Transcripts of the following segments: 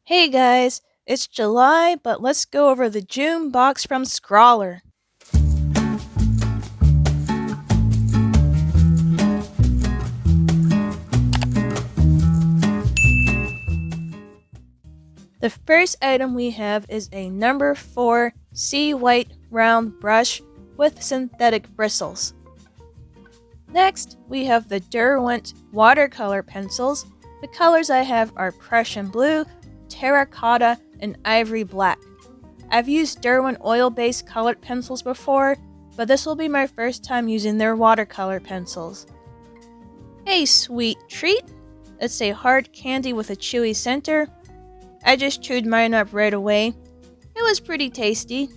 Hey guys, it's July, but let's go over the June box from Scrawlr. The first item we have is a number 4 sea white round brush with synthetic bristles. Next, we have the Derwent watercolor pencils. The colors I have are Prussian blue, terracotta, and ivory black. I've used Derwent oil-based colored pencils before, but this will be my first time using their watercolor pencils. A sweet treat. It's a hard candy with a chewy center. I just chewed mine up right away. It was pretty tasty.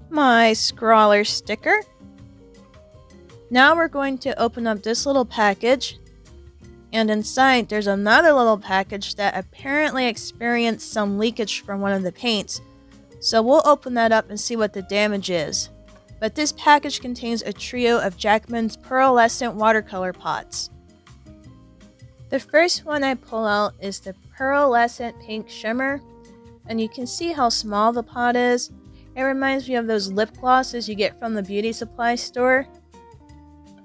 My Scrawlr sticker. Now we're going to open up this little package. And inside there's another little package that apparently experienced some leakage from one of the paints. So we'll open that up and see what the damage is. But this package contains a trio of Jackman's Pearlescent watercolor pots. The first one I pull out is the Pearlescent Pink Shimmer, and you can see how small the pot is. It reminds me of those lip glosses you get from the beauty supply store.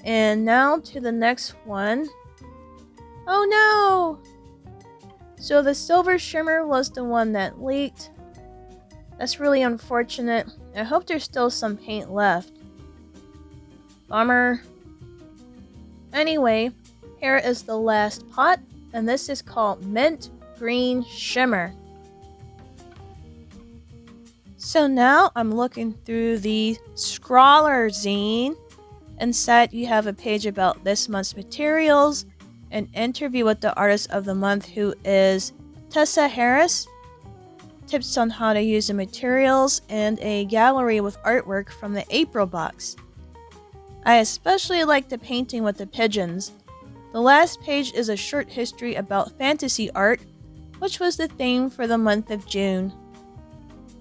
And now to the next one. Oh no! So the silver shimmer was the one that leaked. That's really unfortunate. I hope there's still some paint left. Bummer. Anyway, here is the last pot, and this is called Mint Green Shimmer. So now I'm looking through the Scrawlr zine. Inside you have a page about this month's materials, an interview with the artist of the month who is Tessa Harris, tips on how to use the materials, and a gallery with artwork from the April box. I especially like the painting with the pigeons. The last page is a short history about fantasy art, which was the theme for the month of June.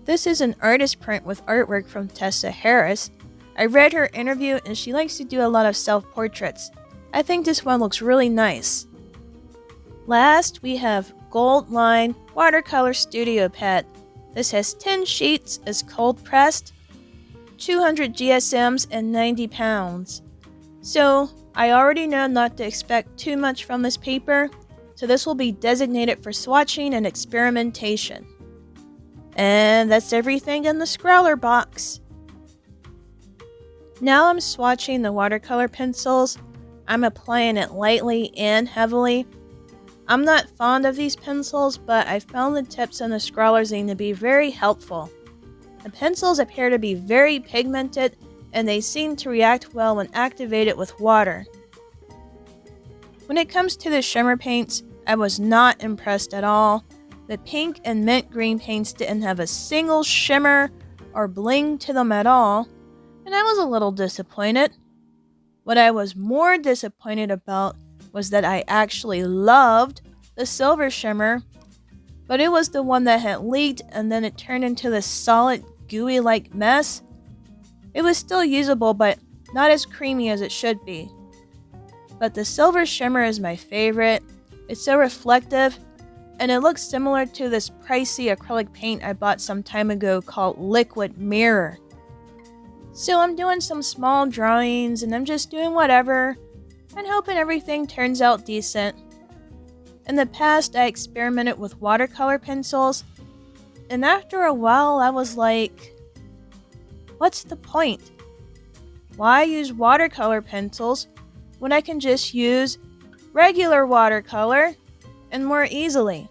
This is an artist print with artwork from Tessa Harris. I read her interview and she likes to do a lot of self-portraits. I think this one looks really nice. Last, we have Gold Line Watercolor Studio Pad. This has 10 sheets, is cold pressed, 200 GSMs, and 90 pounds. So, I already know not to expect too much from this paper, so this will be designated for swatching and experimentation. And that's everything in the Scrawlr box. Now I'm swatching the watercolor pencils. I'm applying it lightly and heavily. I'm not fond of these pencils, but I found the tips in the Scrawlr zine to be very helpful. The pencils appear to be very pigmented, and they seem to react well when activated with water. When it comes to the shimmer paints, I was not impressed at all. The pink and mint green paints didn't have a single shimmer or bling to them at all, and I was a little disappointed. What I was more disappointed about was that I actually loved the silver shimmer, but it was the one that had leaked and then it turned into this solid gooey-like mess. It was still usable, but not as creamy as it should be. But the silver shimmer is my favorite. It's so reflective, and it looks similar to this pricey acrylic paint I bought some time ago called Liquid Mirror. So I'm doing some small drawings, and I'm just doing whatever, and hoping everything turns out decent. In the past, I experimented with watercolor pencils, and after a while I was like, what's the point? Why use watercolor pencils when I can just use regular watercolor and more easily?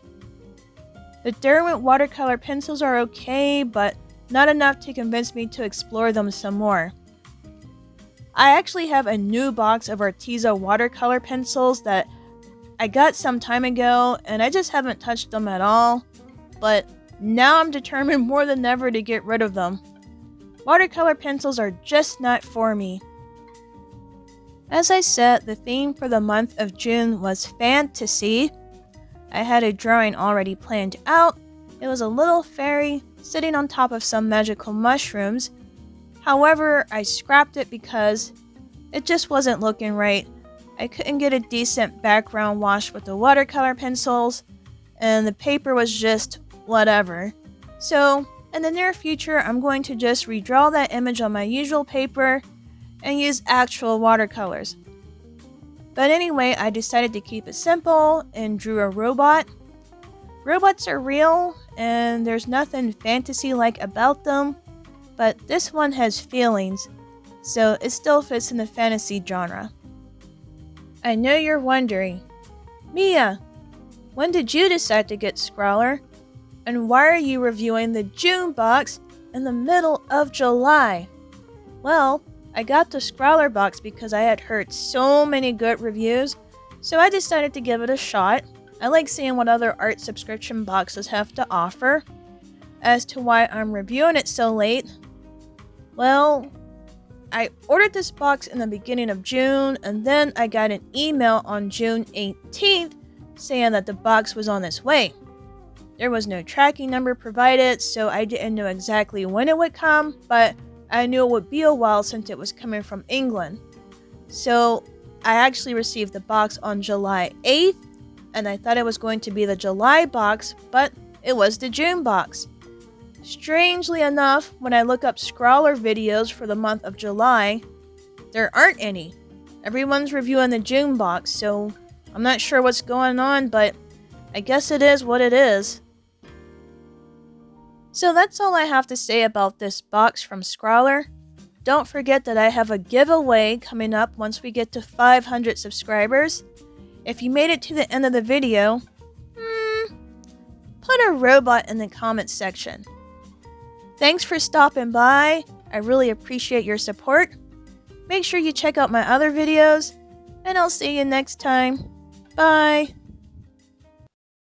The Derwent watercolor pencils are okay, but not enough to convince me to explore them some more. I actually have a new box of Arteza watercolor pencils that I got some time ago, and I just haven't touched them at all, but now I'm determined more than ever to get rid of them. Watercolor pencils are just not for me. As I said, the theme for the month of June was fantasy. I had a drawing already planned out. It was a little fairy sitting on top of some magical mushrooms. However, I scrapped it because it just wasn't looking right. I couldn't get a decent background wash with the watercolor pencils, and the paper was just whatever. So in the near future, I'm going to just redraw that image on my usual paper and use actual watercolors. But anyway, I decided to keep it simple and drew a robot. Robots are real and there's nothing fantasy-like about them, but this one has feelings, so it still fits in the fantasy genre. I know you're wondering, Mia, when did you decide to get Scrawlr? And why are you reviewing the June box in the middle of July? Well, I got the Scrawlr box because I had heard so many good reviews, so I decided to give it a shot. I like seeing what other art subscription boxes have to offer. As to why I'm reviewing it so late, well, I ordered this box in the beginning of June, and then I got an email on June 18th saying that the box was on its way. There was no tracking number provided, so I didn't know exactly when it would come, but I knew it would be a while since it was coming from England. So I actually received the box on July 8th, and I thought it was going to be the July box, but it was the June box. Strangely enough, when I look up Scrawlr videos for the month of July, there aren't any. Everyone's reviewing the June box, so I'm not sure what's going on, but I guess it is what it is. So that's all I have to say about this box from Scrawlr. Don't forget that I have a giveaway coming up once we get to 500 subscribers. If you made it to the end of the video, put a robot in the comments section. Thanks for stopping by. I really appreciate your support. Make sure you check out my other videos, and I'll see you next time. Bye.